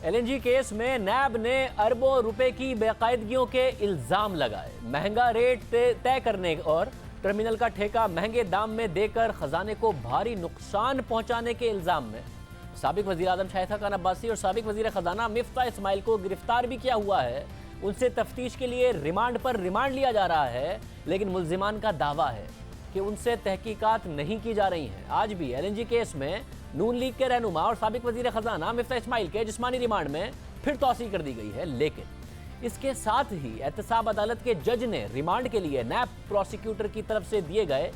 LNG case में नैब ने अरबों रुपए की बेकायदगियों के इल्जाम लगाए। महंगा रेट तय करने और टर्मिनल का ठेका महंगे दाम में देकर खजाने को भारी नुकसान पहुंचाने के इल्जाम में साबिक वजीर आजम शाहिद खान अब्बासी और साबिक वजीर खजाना मिफ्ता इस्माइल को गिरफ्तार भी किया हुआ है। उनसे तफ्तीश के लिए रिमांड पर रिमांड लिया जा रहा है, लेकिन मुल्जिमान का दावा है कि उनसे तहकीकात नहीं की जा रही हैं। आज भी एलएनजी केस में नून लीग के रहनुमा और साबिक वजीर खजाना मिफ्ता इस्माइल के जिस्मानी रिमांड में फिर तौसीह कर दी गई है, लेकिन इसके साथ ही एहतसाब अदालत के जज ने रिमांड के लिए नैब प्रोसिक्यूटर की तरफ से दिए गए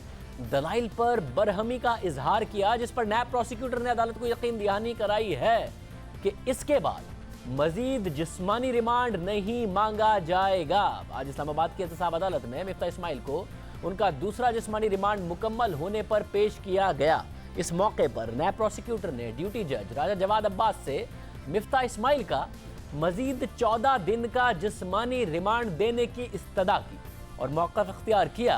दलाइल पर बरहमी का इजहार किया, जिस पर नैब प्रोसिक्यूटर ने अदालत को यकीन दहानी कराई है कि इसके बाद मजीद जिस्मानी रिमांड नहीं मांगा जाएगा। आज इस्लामाबाद की एहतसाब अदालत में मिफ्ता इस्माइल को उनका दूसरा जिस्मानी रिमांड मुकम्मल होने पर पेश किया गया। इस मौके पर नैब प्रोसिक्यूटर ने ड्यूटी जज राजा जवाद अब्बास से मिफ्ता इस्माइल का मजीद 14 दिन का जिस्मानी रिमांड देने की इस्तदा की और मौका इख्तियार किया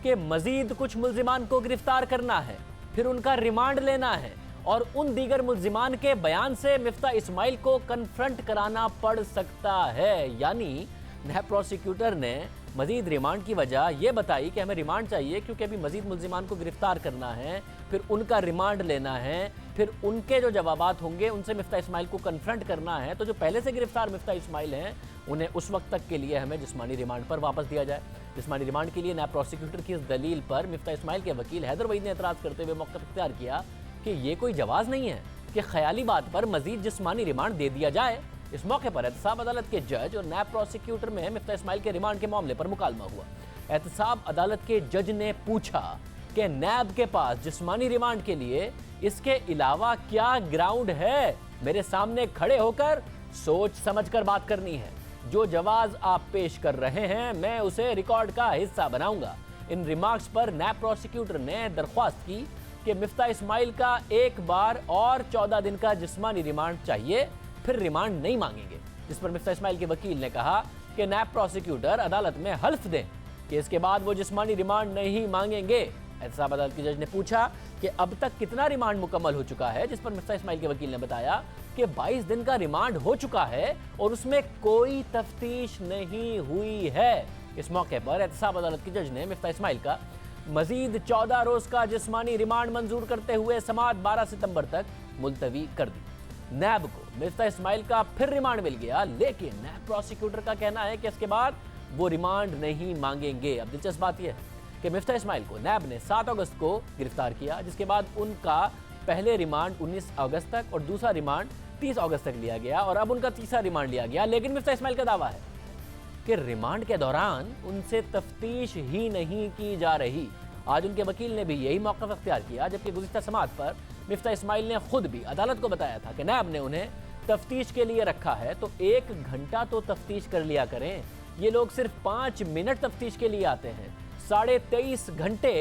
कि मजीद कुछ मुल्जिमान को गिरफ्तार करना है, फिर उनका रिमांड लेना है और उन दीगर मुल्जिमान के बयान से मिफ्ता इस्माइल को कन्फ्रंट कराना पड़ सकता है। यानी नैब प्रोसिक्यूटर ने मजीद रिमांड की वजह यह बताई कि हमें रिमांड चाहिए क्योंकि अभी मजीद मुल्जिमान को गिरफ्तार करना है, फिर उनका रिमांड लेना है, फिर उनके जो जवाबात होंगे उनसे मिफ्ता इस्माइल को कन्फ्रंट करना है। तो जो पहले से गिरफ्तार मिफ्ता इस्माइल हैं उन्हें उस वक्त तक के लिए हमें जिस्मानी रिमांड पर वापस दिया जाए। जिस्मानी रिमांड के लिए नैब प्रोसिक्यूटर की इस दलील पर मिफ्ता इस्माइल के वकील हैदर वहीद ने एतराज़ करते हुए मौक़िफ़ इख्तियार किया कि ये कोई जवाज़ नहीं है कि ख्याली बात पर मजीद जिस्मानी रिमांड दे दिया जाए। इस मौके पर एहतसाब अदालत के जज और नैब प्रोसिक्यूटर में मिफ्ता इस्माइल के रिमांड के मामले पर मुकालमा हुआ। एहतसाब अदालत के जज ने पूछा कि नैब के पास जिस्मानी रिमांड के लिए इसके अलावा क्या ग्राउंड है। मेरे सामने खड़े होकर सोच समझकर बात करनी है। जो जवाब आप पेश कर रहे हैं मैं उसे रिकॉर्ड का हिस्सा बनाऊंगा। इन रिमार्क्स पर नैब प्रोसिक्यूटर ने दरख्वास्त की कि मिफ्ता इस्माइल का एक बार और 14 दिन का जिस्मानी रिमांड चाहिए, फिर रिमांड नहीं मांगेंगे। जिस पर मिफ्ता इस्माइल के वकील ने कहा कि नैब प्रोसिक्यूटर अदालत में हल्फ दें कि इसके बाद वो जिस्मानी रिमांड नहीं मांगेंगे। एहतसाब अदालत के जज ने पूछा कि अब तक कितना रिमांड मुकम्मल हो चुका है, जिस पर मिफ्ता इस्माइल के वकील ने बताया कि 22 दिन का रिमांड हो चुका है और उसमें कोई तफ्तीश नहीं हुई है। इस मौके पर एहतसाब अदालत के जज ने मिफ्ता इस्माइल का मजीद 14 रोज का जिस्मानी रिमांड मंजूर करते हुए समाअत 12 सितंबर तक मुलतवी कर दी। नैब को मिफ्ता इस्माइल का फिर रिमांड मिल गया, लेकिन नैब प्रोसिक्यूटर का कहना है कि इसके बाद वो रिमांड नहीं मांगेंगे। अब दिलचस्प बात यह है कि मिफ्ता इस्माइल को नैब ने 7 अगस्त को गिरफ्तार किया, जिसके बाद उनका पहले रिमांड 19 अगस्त तक और दूसरा रिमांड 30 अगस्त तक लिया गया और अब उनका तीसरा रिमांड लिया गया। लेकिन मिफ्ता इस्माइल का दावा है कि रिमांड के दौरान उनसे तफ्तीश ही नहीं की जा रही। आज उनके वकील ने भी यही मौक़िफ़ इख्तियार किया, जबकि गुज़िश्ता समाअत पर मिफ्ता इस्माइल ने खुद भी अदालत को बताया था कि नैब ने उन्हें तफ्तीश के लिए रखा है तो 1 घंटा तो तफ्तीश कर लिया करें। ये लोग सिर्फ 5 मिनट तफ्तीश के लिए आते हैं, 23.5 घंटे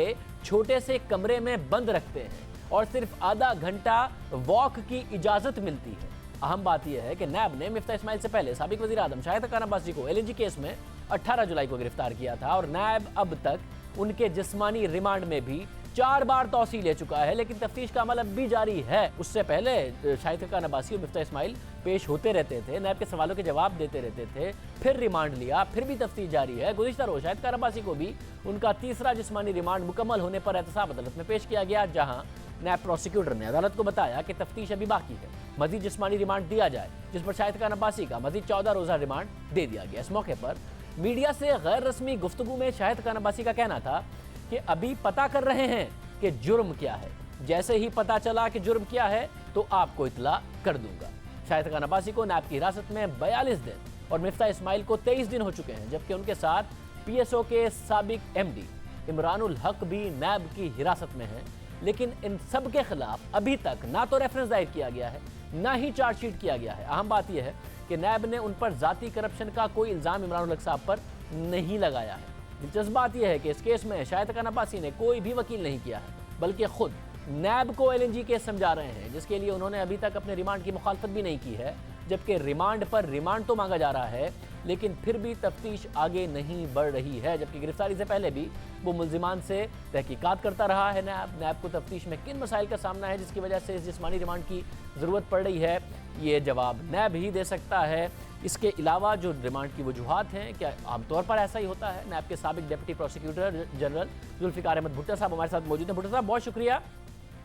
छोटे से कमरे में बंद रखते हैं और सिर्फ आधा घंटा वॉक की इजाज़त मिलती है। अहम बात यह है कि नैब ने मिफ्ता इस्माइल से पहले साबिक वज़ीर आज़म शाहिद खान अब्बासी को एलएनजी केस में 18 जुलाई को गिरफ्तार किया था और नैब अब तक उनके जिस्मानी रिमांड में भी 4 बार तौसीह ले चुका है, लेकिन तफ्तीश का अमल अब भी जारी है। उससे पहले शाहिद खान अब्बासी और मिफ्ता इस्माइल पेश होते रहते थे, नैब के सवालों के जवाब देते रहते थे, फिर रिमांड लिया, फिर भी तफ्तीश जारी है। गुज़िश्ता रोज़ शाहिद खान अब्बासी को भी उनका तीसरा जिस्मानी रिमांड मुकम्मल होने पर एहतसाब अदालत में पेश किया गया, जहाँ नैब प्रोसिक्यूटर ने अदालत को बताया कि तफ्तीश अभी बाकी है, मजीद जिस्मानी रिमांड दिया जाए, जिस पर शाहिद खान अब्बासी का मजीद 14 रोज़ा रिमांड दे दिया गया। इस मौके पर मीडिया से गैर रस्मी गुफ्तगू में शाहिद खान अब्बासी का कहना था कि अभी पता कर रहे हैं कि जुर्म क्या है, जैसे ही पता चला कि जुर्म क्या है तो आपको इतला कर दूंगा। शाहिद खान अब्बासी को नैब की हिरासत में 42 दिन और मिफ्ता इस्माइल को 23 दिन हो चुके हैं, जबकि उनके साथ पीएसओ के साबिक एमडी इमरानुल हक भी नैब की हिरासत में हैं। लेकिन इन सब के खिलाफ अभी तक ना तो रेफरेंस दायर किया गया है, ना ही चार्जशीट किया गया है। अहम बात यह है कि नैब ने उन पर जाती करप्शन का कोई इल्ज़ाम इमरानुल हक साहब पर नहीं लगाया है। दिलचस्प बात यह है कि इस केस में शाहिद खान अब्बासी ने कोई भी वकील नहीं किया है, बल्कि खुद नैब को एलएनजी केस समझा रहे हैं, जिसके लिए उन्होंने अभी तक अपने रिमांड की मुखालफत भी नहीं की है, जबकि रिमांड पर रिमांड तो मांगा जा रहा है, लेकिन फिर भी तफ्तीश आगे नहीं बढ़ रही है। जबकि गिरफ्तारी से पहले भी वो मुल्जिमान से तहकीकात करता रहा है। नैब को तफ्तीश में किन मसाइल का सामना है जिसकी वजह से इस जिस्मानी रिमांड की ज़रूरत पड़ रही है, ये जवाब नैब ही दे सकता है। इसके अलावा जो रिमांड की वजूहात हैं, क्या आमतौर पर ऐसा ही होता है? नैब के साबिक deputy prosecutor general Zulfiqar Ahmed Bhutto साहब हमारे साथ मौजूद हैं। भुट्टो साहब बहुत शुक्रिया।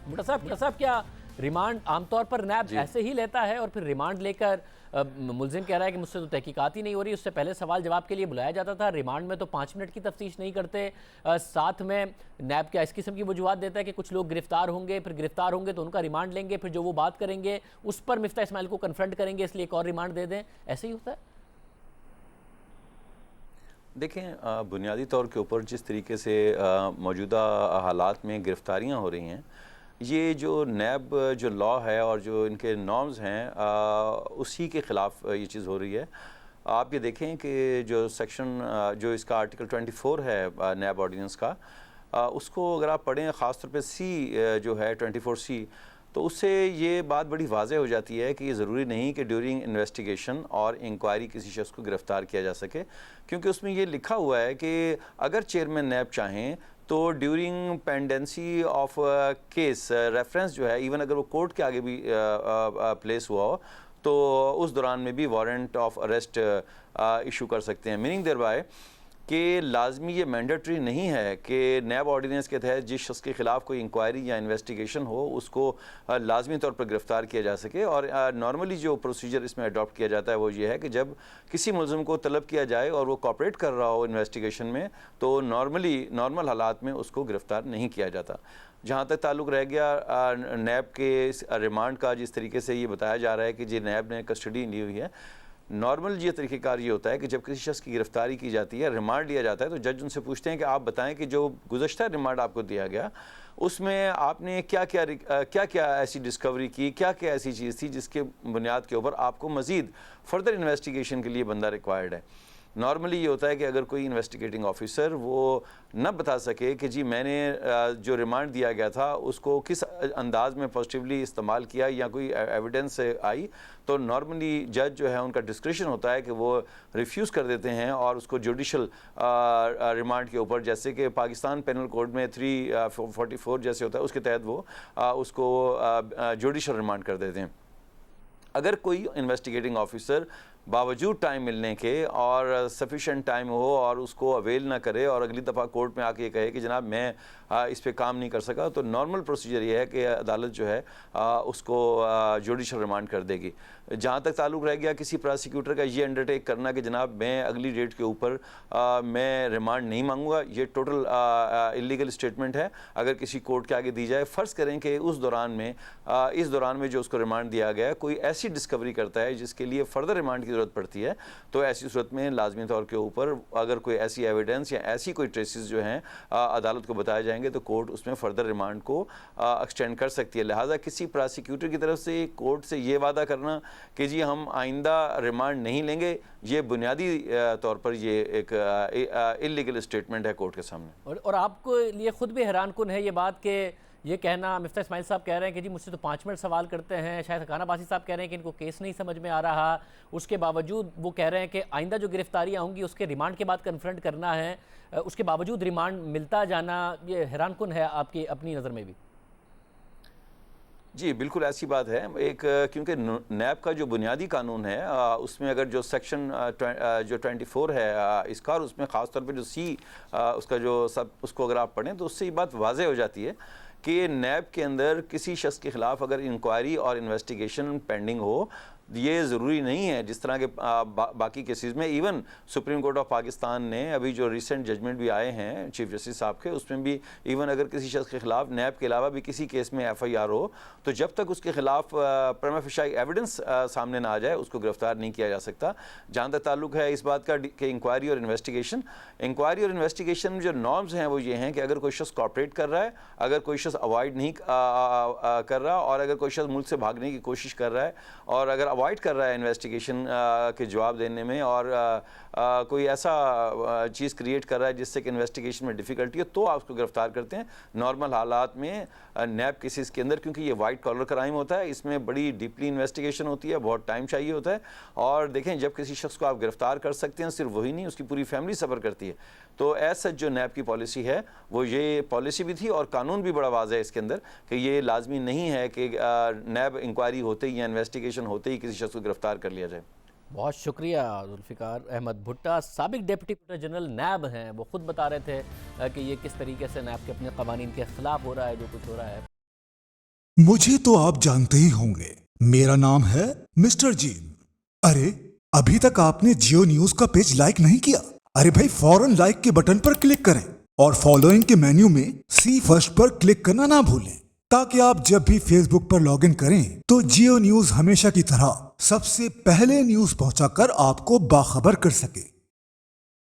भुट्टो साहब क्या रिमांड आमतौर पर नैब ऐसे ही लेता है और फिर रिमांड लेकर मुल्जिम कह रहा है कि मुझसे तो तहकीकात ही नहीं हो रही, उससे पहले सवाल जवाब के लिए बुलाया जाता था, रिमांड में तो 5 मिनट की तफ्तीश नहीं करते, साथ में नैब क्या इस किस्म की वजूहत देता है कि कुछ लोग गिरफ्तार होंगे, फिर गिरफ्तार होंगे तो उनका रिमांड लेंगे, फिर जो वो बात करेंगे उस पर मिफ्ता इस्माइल को कन्फ्रंट करेंगे, इसलिए एक और रिमांड दे दें, ऐसे ही होता है? देखें, बुनियादी तौर के ऊपर जिस तरीके से मौजूदा हालात में गिरफ्तारियां हो रही हैं, ये जो नैब जो लॉ है और जो इनके नॉर्म्स हैं, उसी के ख़िलाफ़ ये चीज़ हो रही है। आप ये देखें कि जो सेक्शन जो इसका आर्टिकल 24 है नैब ऑर्डिनेंस का, उसको अगर आप पढ़ें, ख़ास तौर पे सी जो है 24C, तो उससे ये बात बड़ी वाज़ेह हो जाती है कि ये ज़रूरी नहीं कि ड्यूरिंग इन्वेस्टिगेशन और इंक्वायरी किसी शख्स को गिरफ़्तार किया जा सके, क्योंकि उसमें ये लिखा हुआ है कि अगर चेयरमैन नैब चाहें तो during pendency of case reference जो है, इवन अगर वो कोर्ट के आगे भी प्लेस हुआ हो, तो उस दौरान में भी वारंट ऑफ अरेस्ट इशू कर सकते हैं। मीनिंग देयर बाय कि लाजमी ये मैंडेटरी नहीं है कि नैब ऑर्डिनेंस के तहत जिस शख्स के ख़िलाफ़ कोई इंक्वायरी या इन्वेस्टिगेशन हो उसको लाजमी तौर पर गिरफ़्तार किया जा सके। और नॉर्मली जो प्रोसीजर इसमें अडॉप्ट किया जाता है वो ये है कि जब किसी मुल्ज़िम को तलब किया जाए और वो कॉपरेट कर रहा हो इन्वेस्टिगेशन में, तो नॉर्मल हालात में उसको गिरफ़्तार नहीं किया जाता। जहाँ तक ताल्लुक़ रह गया नैब के रिमांड का, जिस तरीके से ये बताया जा रहा है कि जी नैब ने कस्टडी ली हुई है, नॉर्मल ये तरीक़ेकार ये होता है कि जब किसी शख्स की गिरफ्तारी की जाती है, रिमांड लिया जाता है, तो जज उनसे पूछते हैं कि आप बताएं कि जो गुज़श्ता रिमांड आपको दिया गया उसमें आपने क्या क्या ऐसी डिस्कवरी की, क्या क्या ऐसी चीज़ थी जिसके बुनियाद के ऊपर आपको मज़ीद फर्दर इन्वेस्टिगेशन के लिए बंदा रिक्वायर्ड है। नॉर्मली ये होता है कि अगर कोई इन्वेस्टिगेटिंग ऑफिसर वो न बता सके कि जी मैंने जो रिमांड दिया गया था उसको किस अंदाज में पॉजिटिवली इस्तेमाल किया या कोई एविडेंस आई, तो नॉर्मली जज जो है उनका डिस्क्रिशन होता है कि वो रिफ्यूज़ कर देते हैं और उसको जुडिशल रिमांड के ऊपर, जैसे कि पाकिस्तान पेनल कोड में 344 जैसे होता है, उसके तहत वो उसको जुडिशल रिमांड कर देते हैं। अगर कोई इन्वेस्टिगेटिंग ऑफिसर बावजूद टाइम मिलने के और सफिशेंट टाइम हो और उसको अवेल ना करे और अगली दफ़ा कोर्ट में आके कहे कि जनाब मैं इस पे काम नहीं कर सका, तो नॉर्मल प्रोसीजर ये है कि अदालत जो है उसको जुडिशल रिमांड कर देगी। जहाँ तक ताल्लुक़ रह गया किसी प्रोसिक्यूटर का ये अंडरटेक करना कि जनाब मैं अगली डेट के ऊपर मैं रिमांड नहीं मांगूंगा, ये टोटल इलीगल स्टेटमेंट है। अगर किसी कोर्ट के आगे दी जाए, फ़र्ज़ करें कि उस दौरान में इस दौरान में जो उसको रिमांड दिया गया कोई ऐसी डिस्कवरी करता है जिसके लिए फ़र्दर रिमांड की ज़रूरत पड़ती है, तो ऐसी सूरत में लाजमी तौर के ऊपर अगर कोई ऐसी एविडेंस या ऐसी कोई ट्रेसेस जो हैं अदालत को बताए जाएंगे, तो कोर्ट उसमें फ़र्दर रिमांड को एक्सटेंड कर सकती है। लिहाजा किसी प्रोसिक्यूटर की तरफ से कोर्ट से ये वादा करना कि जी हम आइंदा रिमांड नहीं लेंगे, ये बुनियादी तौर पर ये एक इल्लीगल स्टेटमेंट है कोर्ट के सामने। और आपको लिए खुद भी हैरान कुन है ये बात कि ये कहना, मिफ्ता इस्माइल साहब कह रहे हैं कि जी मुझसे तो 5 मिनट सवाल करते हैं, शायद हकाना अब्बासी साहब कह रहे हैं कि इनको केस नहीं समझ में आ रहा, उसके बावजूद वो कह रहे हैं कि आइंदा जो गिरफ्तारियाँ होंगी उसके रिमांड के बाद कन्फ्रंट करना है, उसके बावजूद रिमांड मिलता जाना, ये हैरान कुन है आपकी अपनी नज़र में भी? जी बिल्कुल ऐसी बात है। एक क्योंकि नैब का जो बुनियादी कानून है उसमें अगर जो सेक्शन जो 24 है इसका, और उसमें ख़ास तौर पे जो सी उसका जो सब उसको अगर आप पढ़ें तो उससे ये बात वाज़ेह हो जाती है कि नैब के अंदर किसी शख्स के ख़िलाफ़ अगर इंक्वायरी और इन्वेस्टिगेशन पेंडिंग हो, ये ज़रूरी नहीं है जिस तरह के बाकी केसेस में। Even supreme court of Pakistan ने अभी जो रिसेंट जजमेंट भी आए हैं चीफ जस्टिस साहब के, उसमें भी इवन अगर किसी शख्स के ख़िलाफ़ नैब के अलावा भी किसी केस में FIR हो, तो जब तक उसके ख़िलाफ़ प्रिमा फेशी एविडेंस सामने ना आ जाए उसको गिरफ़्तार नहीं किया जा सकता। जहाँ तक ताल्लुक़ है इस बात का कि इंक्वायरी और इन्वेस्टिगेशन में जो नॉर्म्स हैं वो ये हैं कि अगर कोई शख्स कॉपरेट कर रहा है, अगर कोई शख्स अवॉइड नहीं कर रहा, और अगर कोई शख्स मुल्क से भागने की कोशिश कर रहा है, और अगर अवॉइड कर रहा है इन्वेस्टिगेशन के जवाब देने में और कोई ऐसा चीज़ क्रिएट कर रहा है जिससे कि इन्वेस्टिगेशन में डिफ़िकल्टी हो, तो आप उसको गिरफ्तार करते हैं। नॉर्मल हालात में नैब केसेस के अंदर, क्योंकि ये वाइट कॉलर क्राइम होता है, इसमें बड़ी डीपली इन्वेस्टिगेशन होती है, बहुत टाइम चाहिए होता है। और देखें, जब किसी शख्स को आप गिरफ्तार कर सकते हैं, सिर्फ वही नहीं, उसकी पूरी फैमिली सफ़र करती है। तो ऐसा जो नैब की पॉलिसी है, वो ये पॉलिसी भी थी और कानून भी बड़ा वाज़ेह है इसके अंदर कि ये लाजमी नहीं है कि नैब इंक्वायरी होते ही या इन्वेस्टिगेशन होते ही किसी शख्स को गिरफ्तार कर लिया जाए। बहुत शुक्रिया जुल्फ़िकार अहमद भुट्टा, साबिक डिप्टी कमिश्नर जनरल नैब हैं। वो खुद बता रहे थे कि ये किस तरीके से नैब के अपने कवानीन के खिलाफ हो रहा है जो कुछ हो रहा है। मुझे तो आप जानते ही होंगे, मेरा नाम है मिस्टर जीन। अरे अभी तक आपने जियो न्यूज का पेज लाइक नहीं किया? अरे भाई फौरन लाइक के बटन पर क्लिक करें और फॉलोइंग के मेन्यू में सी फर्स्ट पर क्लिक करना ना भूलें, ताकि आप जब भी फेसबुक पर लॉगिन करें तो जियो न्यूज हमेशा की तरह सबसे पहले न्यूज पहुंचाकर आपको बाखबर कर सके।